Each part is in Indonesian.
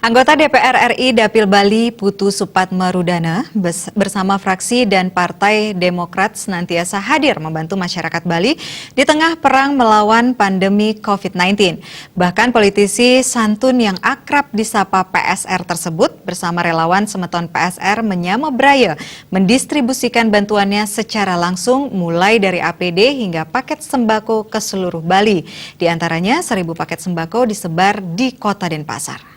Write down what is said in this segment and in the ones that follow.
Anggota DPR RI Dapil Bali Putu Supatmarudana bersama fraksi dan Partai Demokrat senantiasa hadir membantu masyarakat Bali di tengah perang melawan pandemi COVID-19. Bahkan politisi santun yang akrab disapa PSR tersebut bersama relawan Semeton PSR menyamebraya mendistribusikan bantuannya secara langsung mulai dari APD hingga paket sembako ke seluruh Bali. Di antaranya 1.000 paket sembako disebar di Kota Denpasar.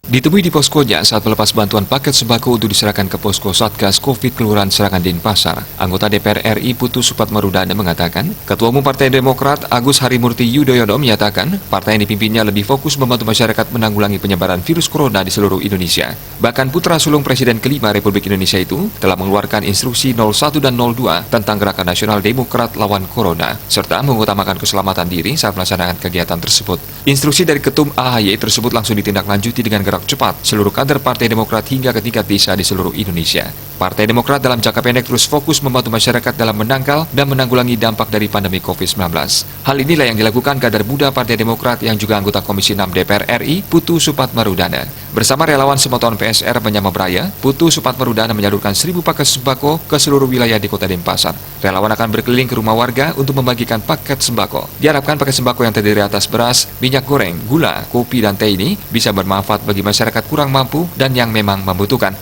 Ditemui di poskonya saat melepas bantuan paket sembako untuk diserahkan ke posko Satgas Covid Kelurahan Serangan Denpasar, anggota DPR RI Putu Supatmarudana mengatakan, Ketua Umum Partai Demokrat Agus Harimurti Yudhoyono menyatakan partai yang dipimpinnya lebih fokus membantu masyarakat menanggulangi penyebaran virus corona di seluruh Indonesia. Bahkan putra sulung Presiden kelima Republik Indonesia itu telah mengeluarkan instruksi 01 dan 02 tentang Gerakan Nasional Demokrat Lawan Corona, serta mengutamakan keselamatan diri saat melaksanakan kegiatan tersebut. Instruksi dari Ketum AHY tersebut langsung ditindaklanjuti dengan gerak cepat seluruh kader Partai Demokrat hingga ke tingkat desa di seluruh Indonesia. Partai Demokrat dalam jangka pendek terus fokus membantu masyarakat dalam menangkal dan menanggulangi dampak dari pandemi COVID-19. Hal inilah yang dilakukan kader muda Partai Demokrat yang juga anggota Komisi 6 DPR RI, Putu Supatmarudana. Bersama relawan Semeton PSR Menyamebraya, Putu Supatmarudana menyalurkan 1.000 paket sembako ke seluruh wilayah di Kota Denpasar. Relawan akan berkeliling ke rumah warga untuk membagikan paket sembako. Diharapkan paket sembako yang terdiri atas beras, minyak goreng, gula, kopi, dan teh ini bisa bermanfaat bagi masyarakat kurang mampu dan yang memang membutuhkan.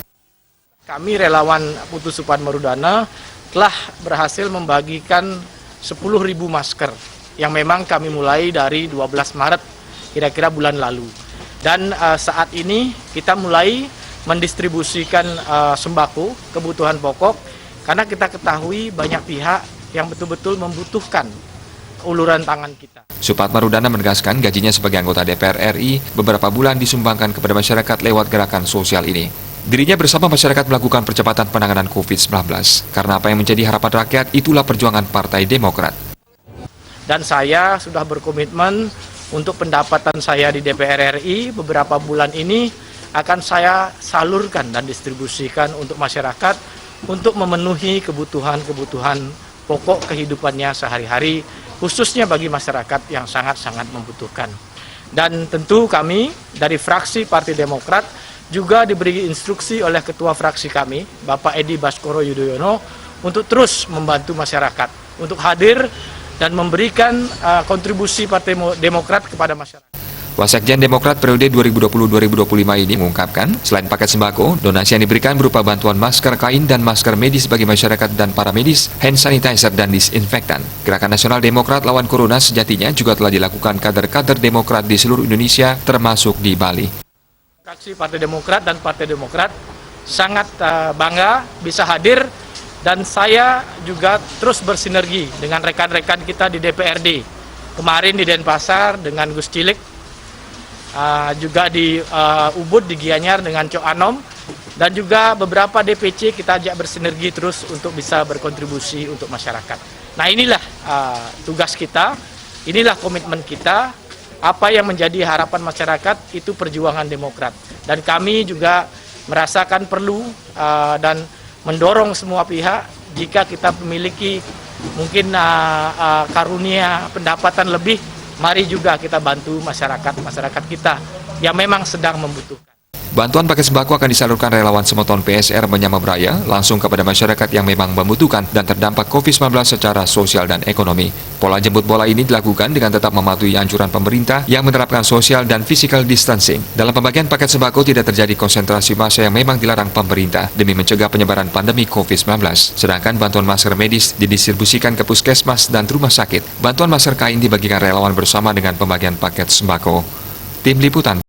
Kami relawan Putu Supatmarudana telah berhasil membagikan 10.000 masker yang memang kami mulai dari 12 Maret kira-kira bulan lalu. Dan saat ini kita mulai mendistribusikan sembako, kebutuhan pokok, karena kita ketahui banyak pihak yang betul-betul membutuhkan uluran tangan kita. Supatmarudana menegaskan gajinya sebagai anggota DPR RI beberapa bulan disumbangkan kepada masyarakat lewat gerakan sosial ini. Dirinya bersama masyarakat melakukan percepatan penanganan COVID-19, karena apa yang menjadi harapan rakyat itulah perjuangan Partai Demokrat. Dan saya sudah berkomitmen untuk pendapatan saya di DPR RI beberapa bulan ini akan saya salurkan dan distribusikan untuk masyarakat untuk memenuhi kebutuhan-kebutuhan pokok kehidupannya sehari-hari, khususnya bagi masyarakat yang sangat-sangat membutuhkan. Dan tentu kami dari fraksi Partai Demokrat juga diberi instruksi oleh Ketua fraksi kami, Bapak Edi Baskoro Yudhoyono, untuk terus membantu masyarakat, untuk hadir dan memberikan kontribusi Partai Demokrat kepada masyarakat. Wasekjen Demokrat periode 2020-2025 ini mengungkapkan, selain paket sembako, donasi yang diberikan berupa bantuan masker kain dan masker medis bagi masyarakat dan para medis, hand sanitizer dan disinfektan. Gerakan Nasional Demokrat Lawan Corona sejatinya juga telah dilakukan kader-kader Demokrat di seluruh Indonesia, termasuk di Bali. Fraksi Partai Demokrat dan Partai Demokrat sangat bangga bisa hadir, dan saya juga terus bersinergi dengan rekan-rekan kita di DPRD. Kemarin di Denpasar dengan Gus Cilik, juga di Ubud di Gianyar dengan Cok Anom, dan juga beberapa DPC kita ajak bersinergi terus untuk bisa berkontribusi untuk masyarakat. Nah, inilah tugas kita, inilah komitmen kita. Apa yang menjadi harapan masyarakat itu perjuangan Demokrat, dan kami juga merasakan perlu dan mendorong semua pihak jika kita memiliki mungkin karunia pendapatan lebih, mari juga kita bantu masyarakat kita yang memang sedang membutuhkan. Bantuan paket sembako akan disalurkan relawan Semeton PSR Menyamebraya langsung kepada masyarakat yang memang membutuhkan dan terdampak COVID-19 secara sosial dan ekonomi. Pola jemput bola ini dilakukan dengan tetap mematuhi anjuran pemerintah yang menerapkan social dan physical distancing. Dalam pembagian paket sembako tidak terjadi konsentrasi massa yang memang dilarang pemerintah demi mencegah penyebaran pandemi COVID-19. Sedangkan bantuan masker medis didistribusikan ke puskesmas dan rumah sakit. Bantuan masker kain dibagikan relawan bersama dengan pembagian paket sembako. Tim Liputan.